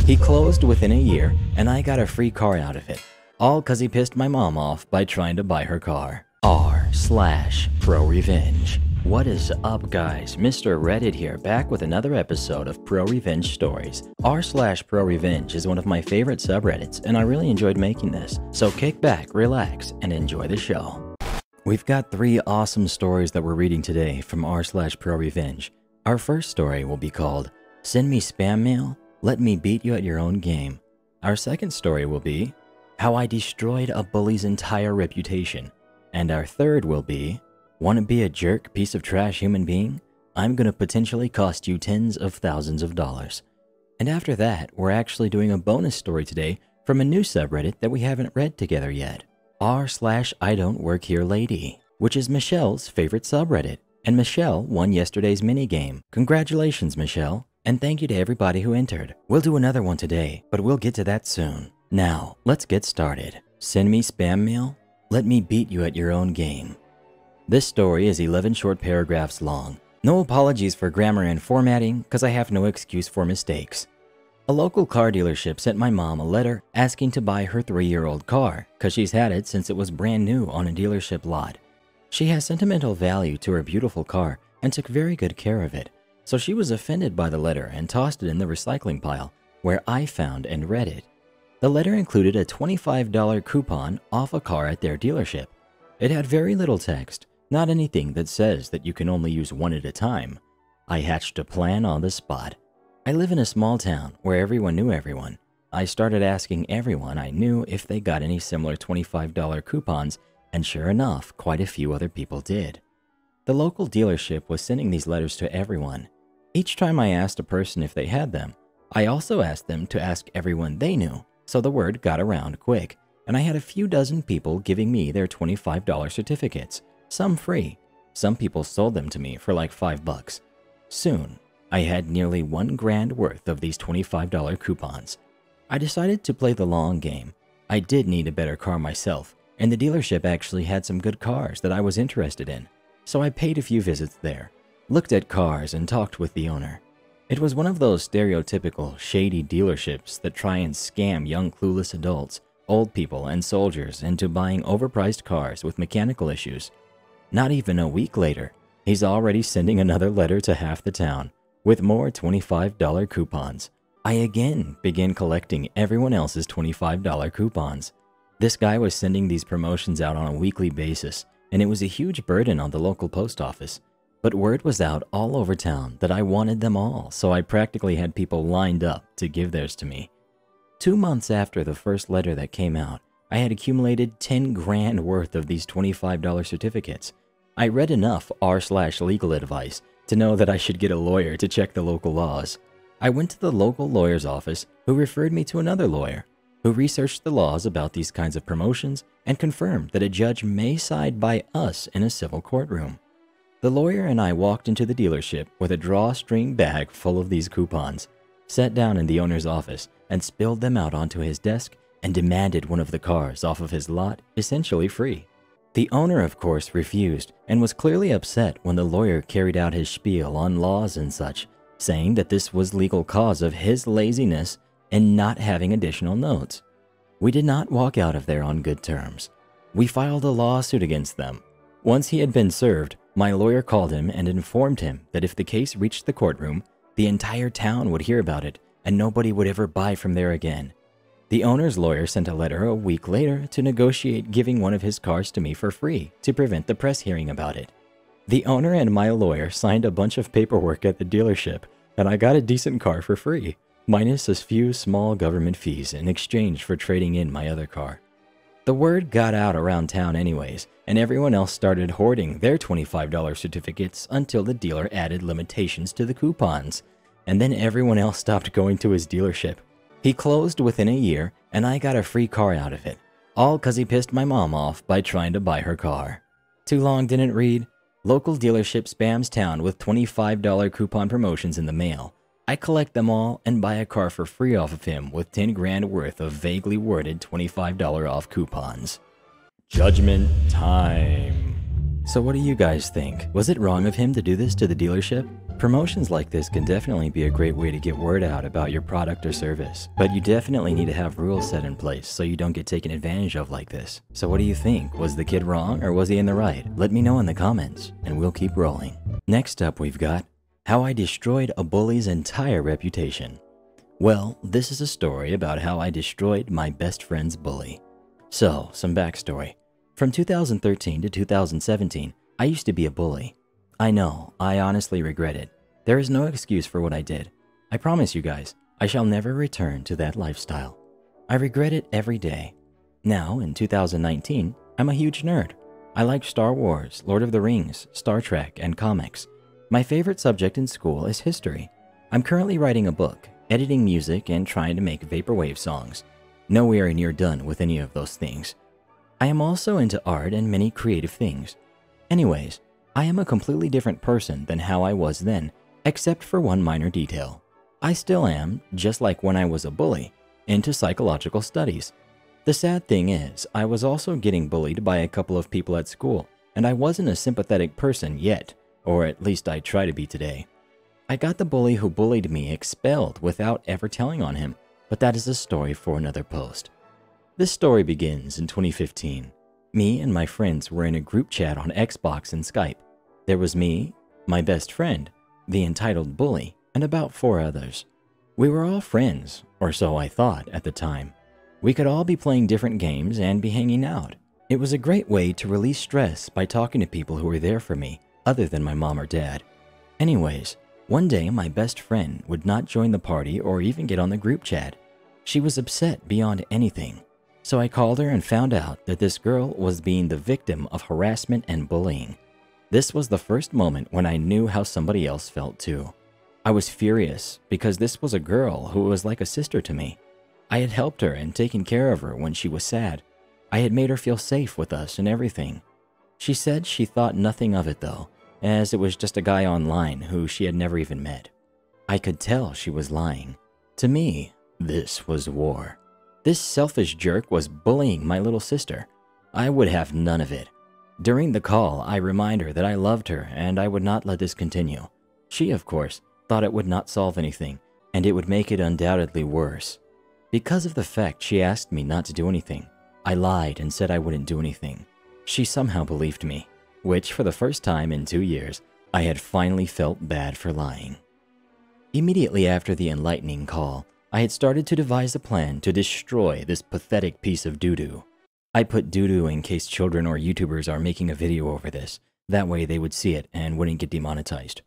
He closed within a year, and I got a free car out of it. All cause he pissed my mom off by trying to buy her car. r/prorevenge. What is up, guys? Mr. Reddit here, back with another episode of Pro Revenge Stories. r/prorevenge is one of my favorite subreddits, and I really enjoyed making this. So kick back, relax, and enjoy the show. We've got 3 awesome stories that we're reading today from r/prorevenge. Our first story will be called Send Me Spam Mail, Let Me Beat You at Your Own Game. Our second story will be How I Destroyed a Bully's Entire Reputation. And our third will be Want to be a jerk, piece of trash human being? I'm gonna potentially cost you tens of thousands of dollars. And after that, we're actually doing a bonus story today from a new subreddit that we haven't read together yet. r/I-don't-work-here-lady, which is Michelle's favorite subreddit. And Michelle won yesterday's minigame. Congratulations, Michelle. And thank you to everybody who entered. We'll do another one today, but we'll get to that soon. Now, let's get started. Send me spam mail? Let me beat you at your own game. This story is 11 short paragraphs long. No apologies for grammar and formatting, because I have no excuse for mistakes. A local car dealership sent my mom a letter asking to buy her 3-year-old car, because she's had it since it was brand new on a dealership lot. She has sentimental value to her beautiful car and took very good care of it, so she was offended by the letter and tossed it in the recycling pile, where I found and read it. The letter included a $25 coupon off a car at their dealership. It had very little text. Not anything that says that you can only use one at a time. I hatched a plan on the spot. I live in a small town where everyone knew everyone. I started asking everyone I knew if they got any similar $25 coupons, and sure enough, quite a few other people did. The local dealership was sending these letters to everyone. Each time I asked a person if they had them, I also asked them to ask everyone they knew, so the word got around quick, and I had a few dozen people giving me their $25 certificates. Some free. Some people sold them to me for like $5. Soon, I had nearly $1,000 worth of these $25 coupons. I decided to play the long game. I did need a better car myself, and the dealership actually had some good cars that I was interested in. So I paid a few visits there, looked at cars, and talked with the owner. It was one of those stereotypical, shady dealerships that try and scam young clueless adults, old people, and soldiers into buying overpriced cars with mechanical issues. Not even a week later, he's already sending another letter to half the town with more $25 coupons. I again began collecting everyone else's $25 coupons. This guy was sending these promotions out on a weekly basis, and it was a huge burden on the local post office. But word was out all over town that I wanted them all, so I practically had people lined up to give theirs to me. 2 months after the first letter that came out, I had accumulated $10,000 worth of these $25 certificates. I read enough r/legal advice to know that I should get a lawyer to check the local laws. I went to the local lawyer's office, who referred me to another lawyer, who researched the laws about these kinds of promotions and confirmed that a judge may side by us in a civil courtroom. The lawyer and I walked into the dealership with a drawstring bag full of these coupons, sat down in the owner's office, and spilled them out onto his desk and demanded one of the cars off of his lot, essentially free. The owner, of course, refused and was clearly upset when the lawyer carried out his spiel on laws and such, saying that this was legal cause of his laziness and not having additional notes. We did not walk out of there on good terms. We filed a lawsuit against them. Once he had been served, my lawyer called him and informed him that if the case reached the courtroom, the entire town would hear about it and nobody would ever buy from there again. The owner's lawyer sent a letter a week later to negotiate giving one of his cars to me for free to prevent the press hearing about it. The owner and my lawyer signed a bunch of paperwork at the dealership, and I got a decent car for free, minus a few small government fees in exchange for trading in my other car. The word got out around town anyways, and everyone else started hoarding their $25 certificates until the dealer added limitations to the coupons, and then everyone else stopped going to his dealership. He closed within a year, and I got a free car out of it, all cause he pissed my mom off by trying to buy her car. Too long didn't read. Local dealership spams town with $25 coupon promotions in the mail. I collect them all and buy a car for free off of him with $10,000 worth of vaguely worded $25 off coupons. Judgment time. So what do you guys think? Was it wrong of him to do this to the dealership? Promotions like this can definitely be a great way to get word out about your product or service, but you definitely need to have rules set in place so you don't get taken advantage of like this. So what do you think? Was the kid wrong or was he in the right? Let me know in the comments and we'll keep rolling. Next up we've got how I destroyed a bully's entire reputation. Well, this is a story about how I destroyed my best friend's bully. So, some backstory. From 2013 to 2017, I used to be a bully. I know, I honestly regret it. There is no excuse for what I did. I promise you guys, I shall never return to that lifestyle. I regret it every day. Now, in 2019, I'm a huge nerd. I like Star Wars, Lord of the Rings, Star Trek, and comics. My favorite subject in school is history. I'm currently writing a book, editing music, and trying to make vaporwave songs. Nowhere near done with any of those things. I am also into art and many creative things. Anyways, I am a completely different person than how I was then, except for one minor detail. I still am, just like when I was a bully, into psychological studies. The sad thing is, I was also getting bullied by a couple of people at school, and I wasn't a sympathetic person yet, or at least I try to be today. I got the bully who bullied me expelled without ever telling on him, but that is a story for another post. This story begins in 2015. Me and my friends were in a group chat on Xbox and Skype. There was me, my best friend, the entitled bully, and about 4 others. We were all friends, or so I thought at the time. We could all be playing different games and be hanging out. It was a great way to release stress by talking to people who were there for me, other than my mom or dad. Anyways, one day my best friend would not join the party or even get on the group chat. She was upset beyond anything. So I called her and found out that this girl was being the victim of harassment and bullying. This was the first moment when I knew how somebody else felt too. I was furious because this was a girl who was like a sister to me. I had helped her and taken care of her when she was sad. I had made her feel safe with us and everything. She said she thought nothing of it though, as it was just a guy online who she had never even met. I could tell she was lying. To me, this was war. This selfish jerk was bullying my little sister. I would have none of it. During the call, I remind her that I loved her and I would not let this continue. She, of course, thought it would not solve anything, and it would make it undoubtedly worse. Because of the fact she asked me not to do anything, I lied and said I wouldn't do anything. She somehow believed me, which for the first time in 2 years, I had finally felt bad for lying. Immediately after the enlightening call, I had started to devise a plan to destroy this pathetic piece of doo-doo. I put doo-doo in case children or YouTubers are making a video over this. That way they would see it and wouldn't get demonetized.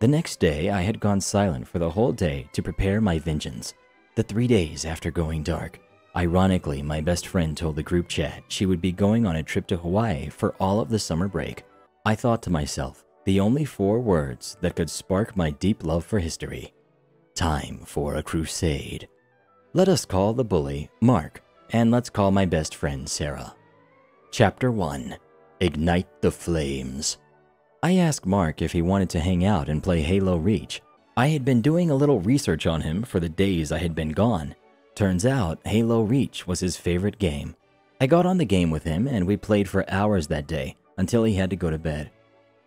The next day, I had gone silent for the whole day to prepare my vengeance. The 3 days after going dark, ironically, my best friend told the group chat she would be going on a trip to Hawaii for all of the summer break. I thought to myself, the only 4 words that could spark my deep love for history. Time for a crusade. Let us call the bully Mark, and let's call my best friend Sarah. Chapter 1. Ignite the Flames. I asked Mark if he wanted to hang out and play Halo Reach. I had been doing a little research on him for the days I had been gone. Turns out Halo Reach was his favorite game. I got on the game with him and we played for hours that day until he had to go to bed.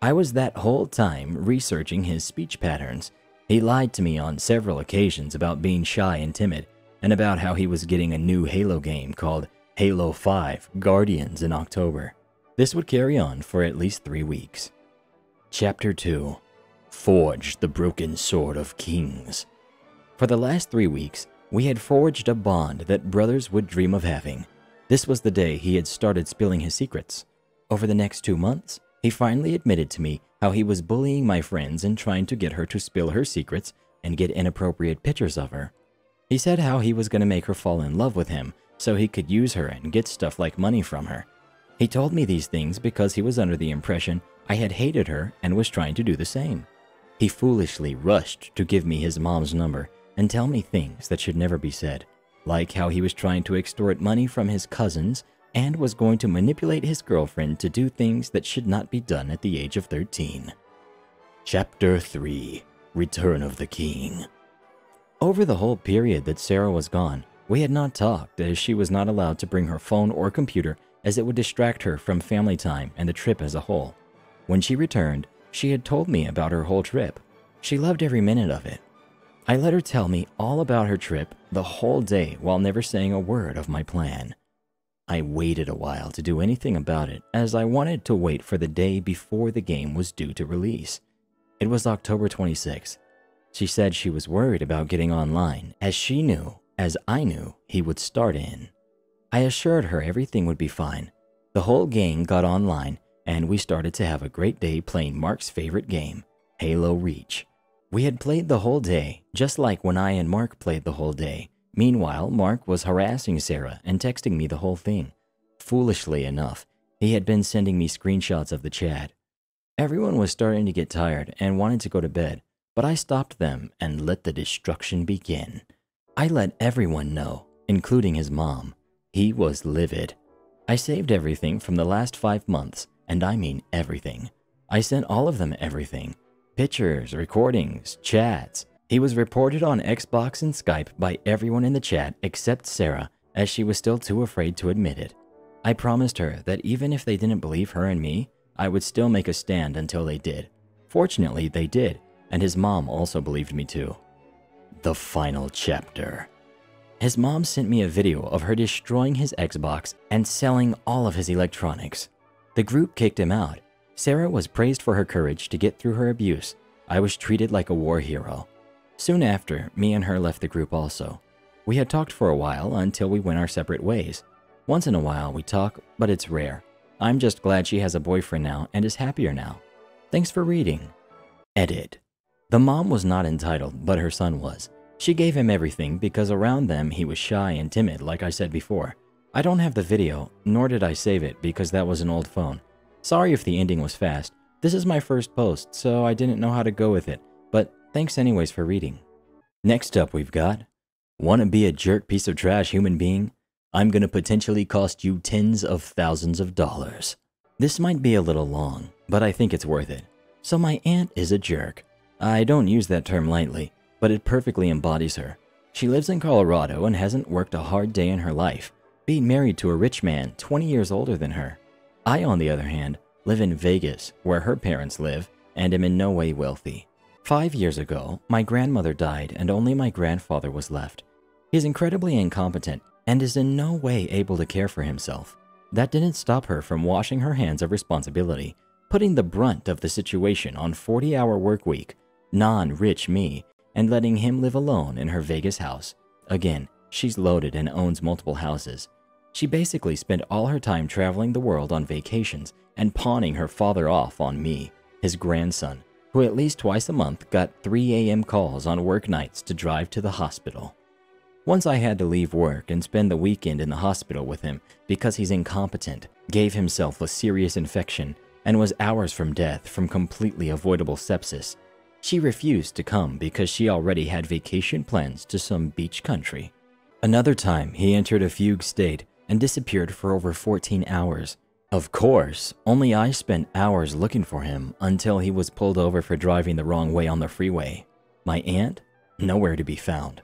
I was that whole time researching his speech patterns. He lied to me on several occasions about being shy and timid, and about how he was getting a new Halo game called Halo 5 Guardians in October. This would carry on for at least 3 weeks. Chapter 2. Forge the Broken Sword of Kings. For the last 3 weeks, we had forged a bond that brothers would dream of having. This was the day he had started spilling his secrets. Over the next 2 months, he finally admitted to me how he was bullying my friends and trying to get her to spill her secrets and get inappropriate pictures of her. He said how he was going to make her fall in love with him so he could use her and get stuff like money from her. He told me these things because he was under the impression I had hated her and was trying to do the same. He foolishly rushed to give me his mom's number and tell me things that should never be said, like how he was trying to extort money from his cousins and was going to manipulate his girlfriend to do things that should not be done at the age of 13. Chapter 3. Return of the King. Over the whole period that Sarah was gone, we had not talked as she was not allowed to bring her phone or computer as it would distract her from family time and the trip as a whole. When she returned, she had told me about her whole trip. She loved every minute of it. I let her tell me all about her trip the whole day while never saying a word of my plan. I waited a while to do anything about it, as I wanted to wait for the day before the game was due to release. It was October 26th. She said she was worried about getting online, as she knew, as I knew, he would start in. I assured her everything would be fine. The whole gang got online, and we started to have a great day playing Mark's favorite game, Halo Reach. We had played the whole day, just like when I and Mark played the whole day. Meanwhile, Mark was harassing Sarah and texting me the whole thing. Foolishly enough, he had been sending me screenshots of the chat. Everyone was starting to get tired and wanted to go to bed, but I stopped them and let the destruction begin. I let everyone know, including his mom. He was livid. I saved everything from the last 5 months, and I mean everything. I sent all of them everything. Pictures, recordings, chats. He was reported on Xbox and Skype by everyone in the chat except Sarah, as she was still too afraid to admit it. I promised her that even if they didn't believe her and me, I would still make a stand until they did. Fortunately, they did, and his mom also believed me too. The final chapter. His mom sent me a video of her destroying his Xbox and selling all of his electronics. The group kicked him out. Sarah was praised for her courage to get through her abuse. I was treated like a war hero. Soon after, me and her left the group also. We had talked for a while until we went our separate ways. Once in a while we talk, but it's rare. I'm just glad she has a boyfriend now and is happier now. Thanks for reading. Edit. The mom was not entitled, but her son was. She gave him everything because around them he was shy and timid, like I said before. I don't have the video, nor did I save it because that was an old phone. Sorry if the ending was fast. This is my first post, so I didn't know how to go with it, but thanks anyways for reading. Next up we've got, wanna be a jerk piece of trash human being? I'm gonna potentially cost you tens of thousands of dollars. This might be a little long, but I think it's worth it. So my aunt is a jerk. I don't use that term lightly, but it perfectly embodies her. She lives in Colorado and hasn't worked a hard day in her life, being married to a rich man 20 years older than her. I, on the other hand, live in Vegas, where her parents live, and am in no way wealthy. 5 years ago, my grandmother died and only my grandfather was left. He's incredibly incompetent and is in no way able to care for himself. That didn't stop her from washing her hands of responsibility, putting the brunt of the situation on 40-hour work week, non-rich me, and letting him live alone in her Vegas house. Again, she's loaded and owns multiple houses. She basically spent all her time traveling the world on vacations and pawning her father off on me, his grandson, who at least twice a month got 3 a.m. calls on work nights to drive to the hospital. Once I had to leave work and spend the weekend in the hospital with him because he's incompetent, gave himself a serious infection, and was hours from death from completely avoidable sepsis. She refused to come because she already had vacation plans to some beach country. Another time, he entered a fugue state and disappeared for over 14 hours. Of course, only I spent hours looking for him until he was pulled over for driving the wrong way on the freeway. My aunt? Nowhere to be found.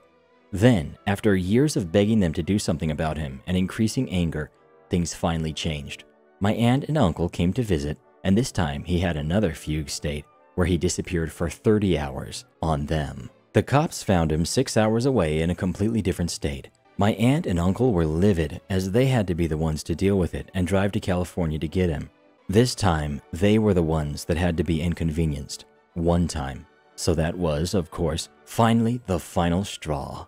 Then, after years of begging them to do something about him and increasing anger, things finally changed. My aunt and uncle came to visit, and this time he had another fugue state where he disappeared for 30 hours on them. The cops found him 6 hours away in a completely different state. My aunt and uncle were livid as they had to be the ones to deal with it and drive to California to get him. This time, they were the ones that had to be inconvenienced. One time. So that was, of course, finally the final straw.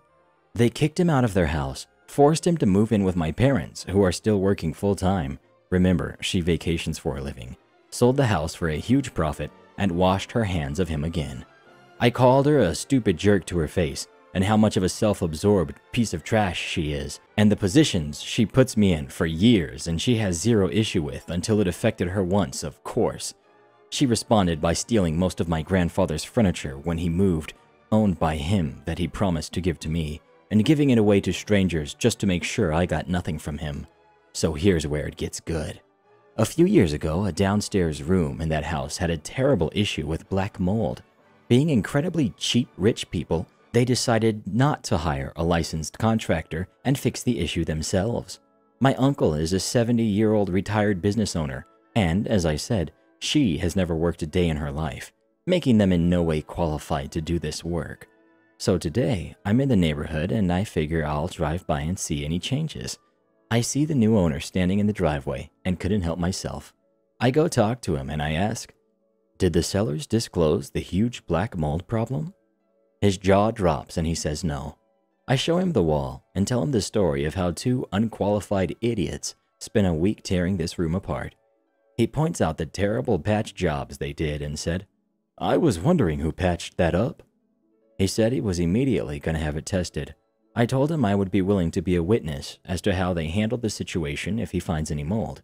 They kicked him out of their house, forced him to move in with my parents, who are still working full-time. Remember, she vacations for a living. Sold the house for a huge profit and washed her hands of him again. I called her a stupid jerk to her face, and how much of a self-absorbed piece of trash she is, and the positions she puts me in for years and she has zero issue with until it affected her once, of course. She responded by stealing most of my grandfather's furniture when he moved, owned by him that he promised to give to me, and giving it away to strangers just to make sure I got nothing from him. So here's where it gets good. A few years ago, a downstairs room in that house had a terrible issue with black mold. Being incredibly cheap rich people, they decided not to hire a licensed contractor and fix the issue themselves. My uncle is a 70-year-old retired business owner, and, as I said, she has never worked a day in her life. making them in no way qualified to do this work. So today, I'm in the neighborhood and I figure I'll drive by and see any changes. I see the new owner standing in the driveway and couldn't help myself. I go talk to him and I ask, "Did the sellers disclose the huge black mold problem?" His jaw drops and he says no. I show him the wall and tell him the story of how two unqualified idiots spent a week tearing this room apart. He points out the terrible patch jobs they did and said, "I was wondering who patched that up." He said he was immediately going to have it tested. I told him I would be willing to be a witness as to how they handled the situation if he finds any mold.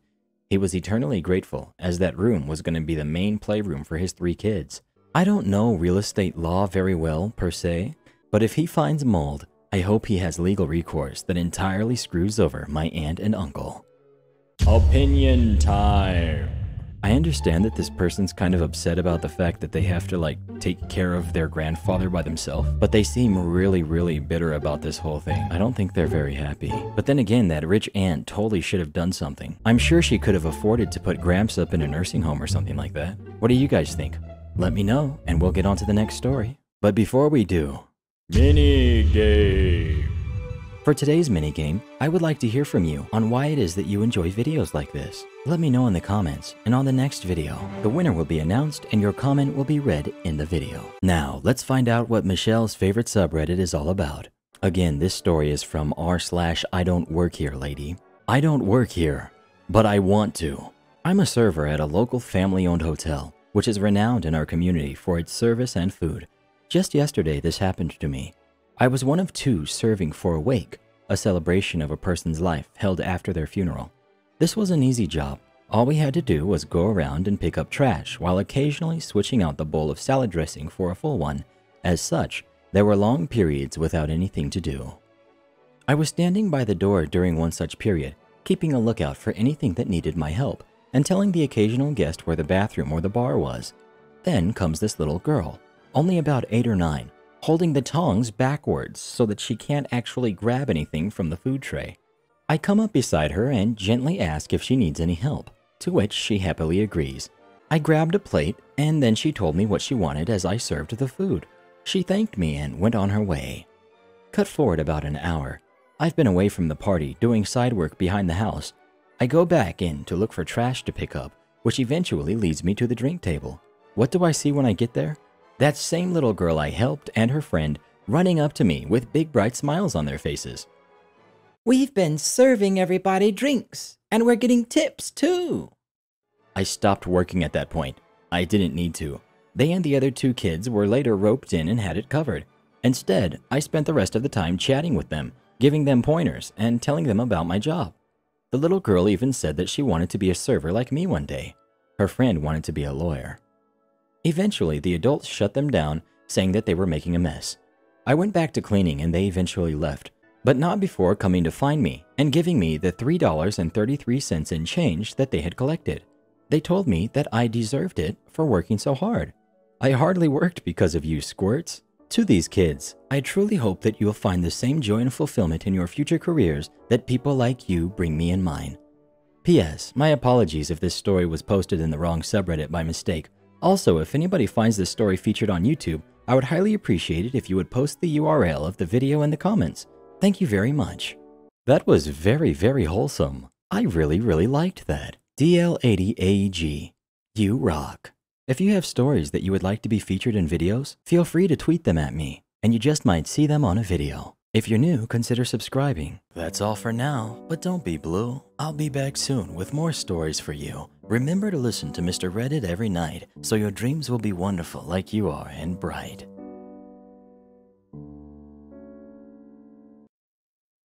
He was eternally grateful, as that room was going to be the main playroom for his 3 kids. I don't know real estate law very well, per se, but if he finds mold, I hope he has legal recourse that entirely screws over my aunt and uncle. Opinion time. I understand that this person's kind of upset about the fact that they have to take care of their grandfather by themselves, but they seem really bitter about this whole thing. I don't think they're very happy. But then again, that rich aunt totally should have done something. I'm sure she could have afforded to put Gramps up in a nursing home or something like that. What do you guys think? Let me know and we'll get on to the next story. But before we do, mini game. For today's minigame, I would like to hear from you on why it is that you enjoy videos like this. Let me know in the comments, and on the next video, the winner will be announced and your comment will be read in the video. Now, let's find out what Michelle's favorite subreddit is all about. Again, this story is from r/I don't work here lady. I don't work here, but I want to. I'm a server at a local family-owned hotel, which is renowned in our community for its service and food. Just yesterday, this happened to me. I was one of 2 serving for a wake, a celebration of a person's life held after their funeral. This was an easy job. All we had to do was go around and pick up trash while occasionally switching out the bowl of salad dressing for a full one. As such, there were long periods without anything to do. I was standing by the door during one such period, keeping a lookout for anything that needed my help and telling the occasional guest where the bathroom or the bar was. Then comes this little girl, only about 8 or 9, holding the tongs backwards so that she can't actually grab anything from the food tray. I come up beside her and gently ask if she needs any help, to which she happily agrees. I grabbed a plate and then she told me what she wanted as I served the food. She thanked me and went on her way. Cut forward about an hour. I've been away from the party doing side work behind the house. I go back in to look for trash to pick up, which eventually leads me to the drink table. What do I see when I get there? That same little girl I helped and her friend running up to me with big bright smiles on their faces. "We've been serving everybody drinks, and we're getting tips too." I stopped working at that point. I didn't need to. They and the other 2 kids were later roped in and had it covered. Instead, I spent the rest of the time chatting with them, giving them pointers and telling them about my job. The little girl even said that she wanted to be a server like me one day. Her friend wanted to be a lawyer. Eventually, the adults shut them down, saying that they were making a mess. I went back to cleaning and they eventually left, but not before coming to find me and giving me the $3.33 in change that they had collected. They told me that I deserved it for working so hard. I hardly worked because of you, squirts. To these kids, I truly hope that you'll find the same joy and fulfillment in your future careers that people like you bring me in mine. P.S. My apologies if this story was posted in the wrong subreddit by mistake. Also, if anybody finds this story featured on YouTube, I would highly appreciate it if you would post the URL of the video in the comments. Thank you very much. That was very wholesome. I really liked that. DL80AEG. You rock. If you have stories that you would like to be featured in videos, feel free to tweet them at me, and you just might see them on a video. If you're new, consider subscribing. That's all for now, but don't be blue. I'll be back soon with more stories for you. Remember to listen to Mr. Reddit every night, so your dreams will be wonderful like you are and bright.